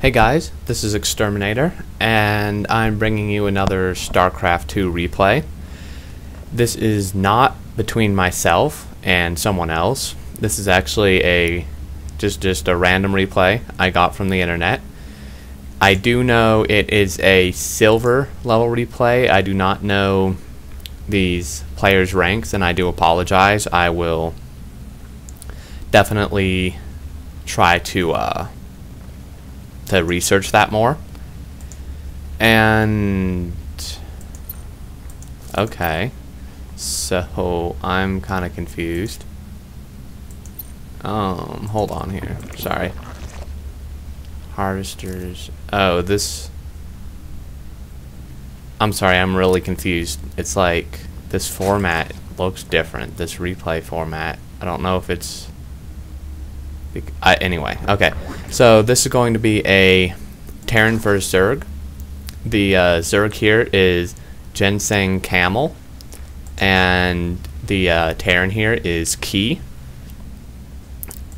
Hey guys, this is Exterminator, and I'm bringing you another StarCraft 2 replay. This is not between myself and someone else. This is actually just a random replay I got from the internet. I do know it is a silver level replay. I do not know these players' ranks, and I do apologize. I will definitely try to research that more. And okay, so I'm kind of confused. Hold on here. Sorry. Harvesters. Oh, this. I'm sorry, I'm really confused. It's like this format looks different. This replay format. I don't know if it's. Anyway, okay. So this is going to be a Terran versus Zerg. The Zerg here is Ginseng Camel, and the Terran here is Kee.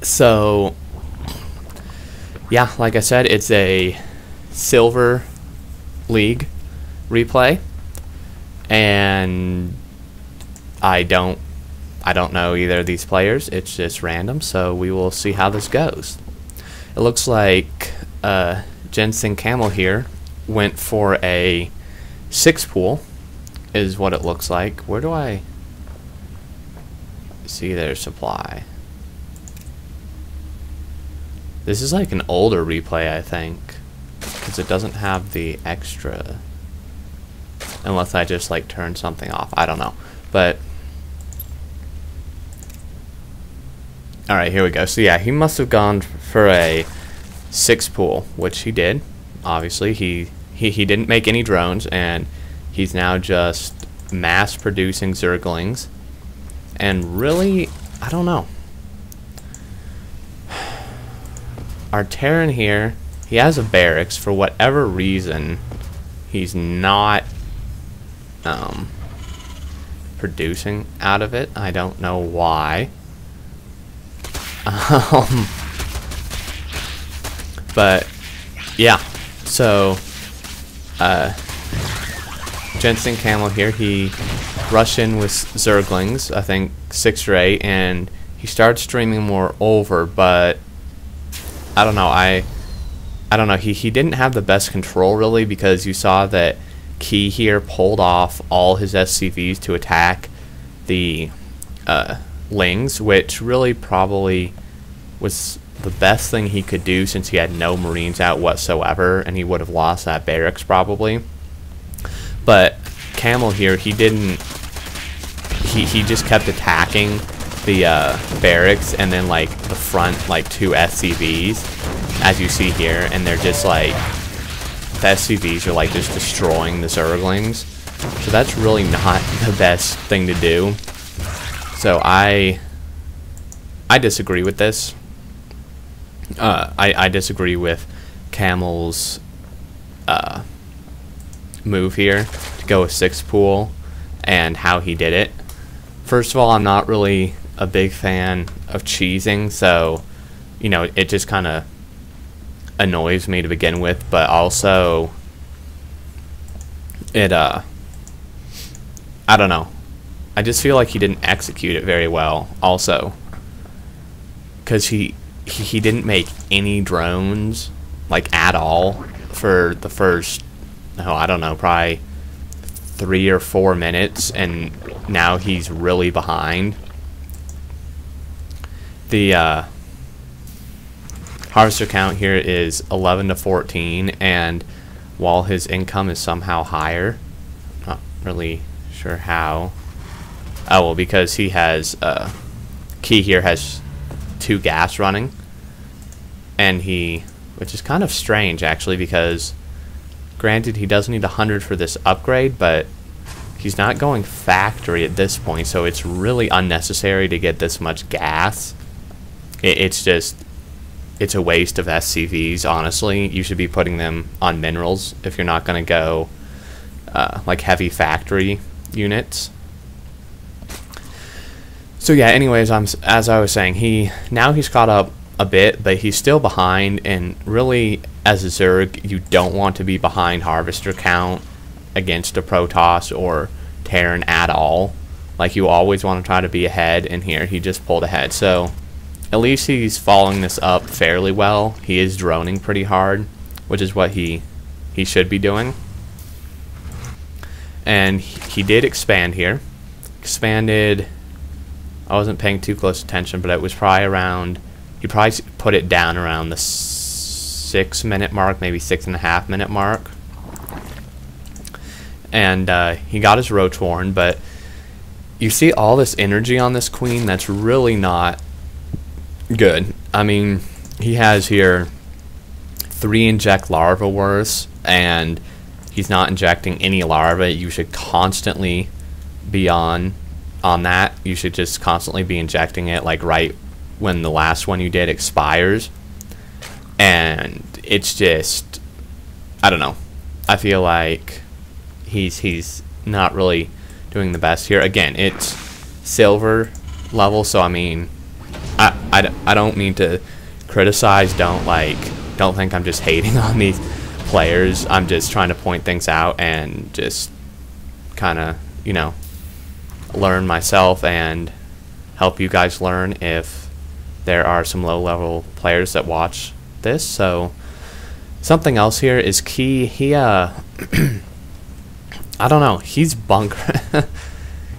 So, yeah, like I said, it's a Silver League replay, and I don't know either of these players. It's just random, so we will see how this goes. It looks like Ginseng Camel here went for a 6 pool, is what it looks like. Where do I see their supply? This is like an older replay, I think, because it doesn't have the extra, unless I just like turn something off. I don't know, but alright, here we go. So yeah, he must have gone for a 6 pool, which he did. Obviously, he didn't make any drones, and he's now just mass producing Zerglings. And really, I don't know. Our Terran here, he has a barracks. For whatever reason, he's not producing out of it. I don't know why. But yeah, so Ginseng Camel here, he rushed in with Zerglings, I think 6 or 8, and he started streaming more over, but I don't know, I don't know, he didn't have the best control really, because you saw that Kee here pulled off all his SCVs to attack the Lings, which really probably was the best thing he could do, since he had no Marines out whatsoever, and he would have lost that barracks probably. But Camel here, he just kept attacking the barracks, and then like the front like 2 SCVs, as you see here, and they're just like, the SCVs are like just destroying the Zerglings. So that's really not the best thing to do. So I disagree with this. I disagree with Camel's move here to go with 6 pool and how he did it. First of all, I'm not really a big fan of cheesing, so you know, it just kind of annoys me to begin with, but also it I don't know, I just feel like he didn't execute it very well also, because he didn't make any drones like at all for the first, oh, I don't know, probably 3 or 4 minutes, and now he's really behind. The harvester count here is 11 to 14, and while his income is somehow higher, not really sure how. Oh, well, because he has Kee here has 2 gas running, and which is kind of strange actually, because granted he does need 100 for this upgrade, but he's not going factory at this point, so it's really unnecessary to get this much gas. It's a waste of SCVs, honestly. You should be putting them on minerals if you're not going to go like heavy factory units. So yeah, anyways, as I was saying, he's caught up a bit, but he's still behind, and really, as a Zerg, you don't want to be behind Harvester count against a Protoss or Terran at all. Like, you always want to try to be ahead, and here he just pulled ahead. So at least he's following this up fairly well. He is droning pretty hard, which is what he should be doing. And he did expand here. Expanded, I wasn't paying too close attention, but it was probably around, he probably put it down around the 6-minute mark, maybe 6.5-minute mark. And he got his Roach Warren, but you see all this energy on this queen that's really not good. I mean, he has here 3 inject larva worths, and he's not injecting any larva. You should constantly be on that. You should just constantly be injecting it, like right when the last one you did expires. And it's just, I don't know, I feel like he's not really doing the best here. Again, it's silver level, so I mean, I don't mean to criticize, don't think I'm just hating on these players. I'm just trying to point things out and just kind of, you know, learn myself and help you guys learn if there are some low level players that watch this. So something else here is Kee. He I don't know, he's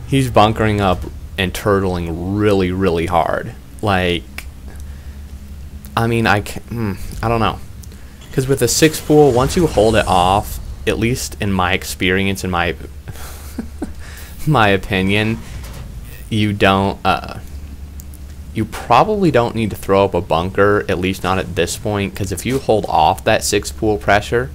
he's bunkering up and turtling really hard. Like, I mean, I don't know, because with a 6 pool, once you hold it off, at least in my experience, in my my opinion, you don't you probably don't need to throw up a bunker, at least not at this point, because if you hold off that 6 pool pressure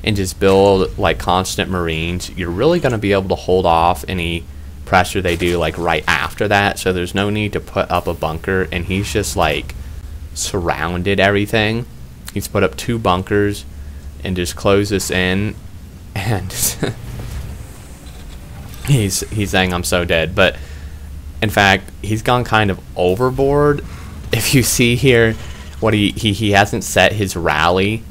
and just build like constant Marines, you're really going to be able to hold off any pressure they do like right after that. So there's no need to put up a bunker, and he's just like surrounded everything. He's put up 2 bunkers and just closed this in, and he's saying I'm so dead. But in fact, he's gone kind of overboard. If you see here, what he hasn't set his rally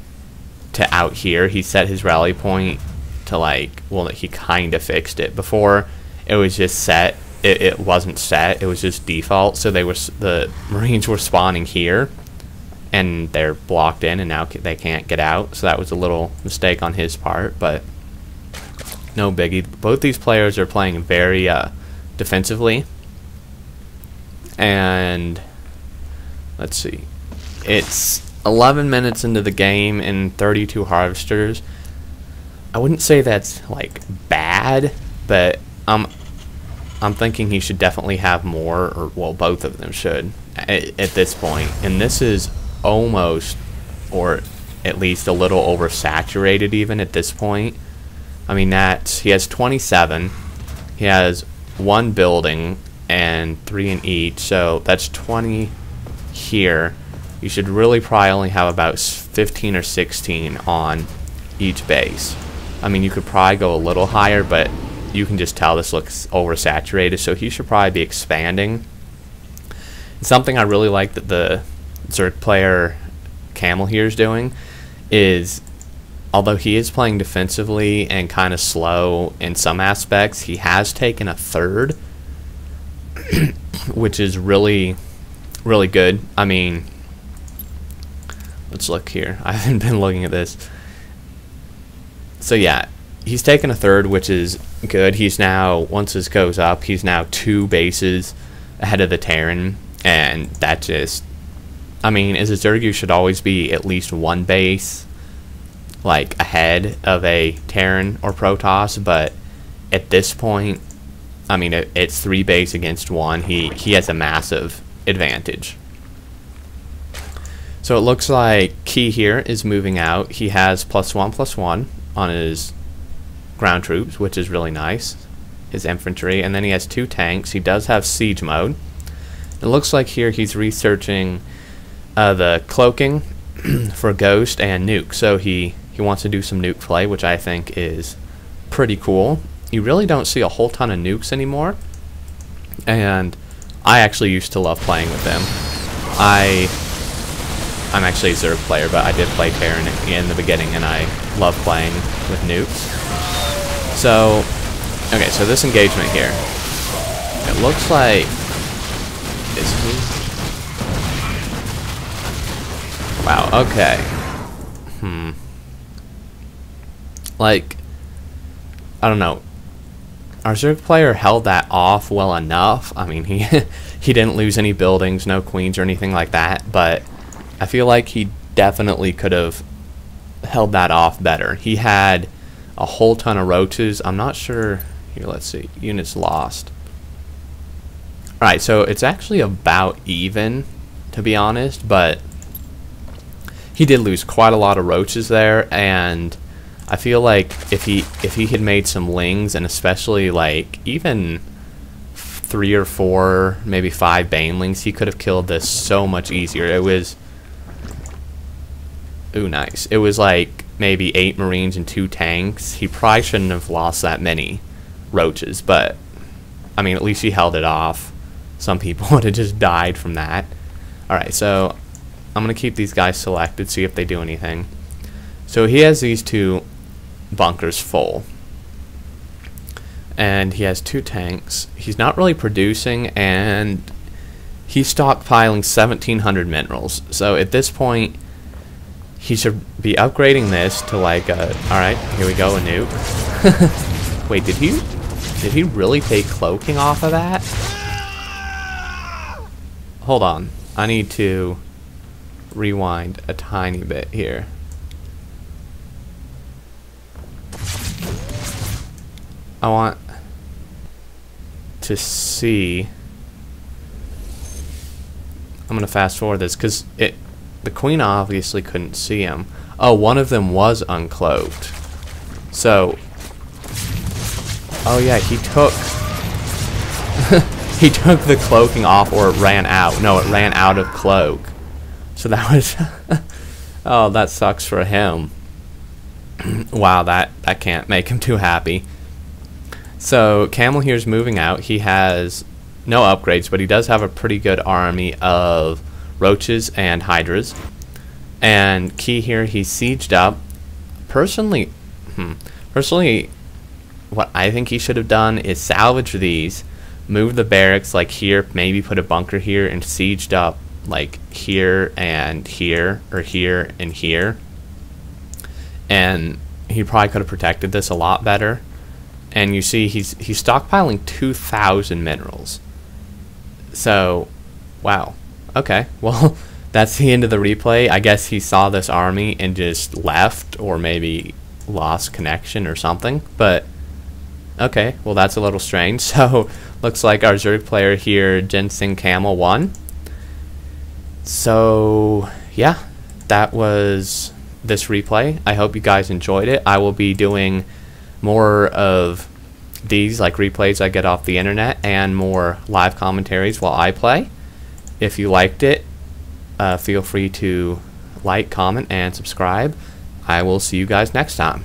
to out here. He set his rally point to like, well, he kind of fixed it. Before it was just set, it wasn't set, it was just default. So the Marines were spawning here, and they're blocked in, and now they can't get out. So that was a little mistake on his part, but no biggie. Both these players are playing very defensively. And let's see, it's 11 minutes into the game and 32 harvesters. I wouldn't say that's like bad, but I'm thinking he should definitely have more, or well, both of them should at this point. And this is almost, or at least a little oversaturated even at this point. I mean, he has 27. He has 1 building and 3 in each, so that's 20 here. You should really probably only have about 15 or 16 on each base. I mean, you could probably go a little higher, but you can just tell this looks oversaturated, so he should probably be expanding. Something I really like that the Zerg player Camel here is doing is, although he is playing defensively and kind of slow in some aspects, he has taken a 3rd, which is really good. I mean, let's look here. I haven't been looking at this. So yeah, he's taken a 3rd, which is good. He's now, once this goes up, he's now 2 bases ahead of the Terran, and that just, I mean, as a Zerg, you should always be at least 1 base like ahead of a Terran or Protoss, but at this point, I mean, it's 3 base against 1. He has a massive advantage. So it looks like Kee here is moving out. He has +1/+1 on his ground troops, which is really nice. His infantry, and then he has 2 tanks. He does have siege mode. It looks like here he's researching the cloaking for ghost and nuke. So he wants to do some nuke play, which I think is pretty cool. You really don't see a whole ton of nukes anymore, and I actually used to love playing with them. I I'm actually a Zerg player, but I did play Terran in the beginning, and I love playing with nukes. So, okay, so this engagement here, it looks like, is he? Wow, okay. Like, I don't know. Our Zerg player held that off well enough. I mean, he didn't lose any buildings, no queens or anything like that, but I feel like he definitely could have held that off better. He had a whole ton of roaches. I'm not sure. Here, let's see. Units lost. Alright, so it's actually about even, to be honest, but he did lose quite a lot of roaches there, and I feel like if he had made some lings, and especially like even 3 or 4, maybe 5 banelings, he could have killed this so much easier. It was, ooh, nice. It was like maybe 8 marines and 2 tanks. He probably shouldn't have lost that many roaches, but I mean, at least he held it off. Some people would have just died from that. Alright, so I'm gonna keep these guys selected, see if they do anything. So he has these 2 bunkers full, and he has 2 tanks. He's not really producing, and he's stockpiling 1,700 minerals. So at this point, he should be upgrading this to like a, alright, here we go, a nuke. Wait, did he really take cloaking off of that? Hold on, I need to rewind a tiny bit here. I want to see. I'm gonna fast forward this because the queen obviously couldn't see him. Oh, one of them was uncloaked. So, oh yeah, he took he took the cloaking off, or it ran out. No, it ran out of cloak. So that was oh, that sucks for him. Wow, that can't make him too happy. So Camel here is moving out. He has no upgrades, but he does have a pretty good army of roaches and hydras. And Kee here, he's sieged up. Personally, what I think he should have done is salvage these, move the barracks like here, maybe put a bunker here, and sieged up like here and here, or here and here. And he probably could have protected this a lot better. And you see he's stockpiling 2,000 minerals. So, wow. Okay, well, that's the end of the replay. I guess he saw this army and just left, or maybe lost connection or something. But, okay, well, that's a little strange. So, looks like our Zerg player here, Ginseng Camel, won. So, yeah, that was this replay. I hope you guys enjoyed it. I will be doing more of these, like replays I get off the internet, and more live commentaries while I play. If you liked it, feel free to like, comment, and subscribe. I will see you guys next time.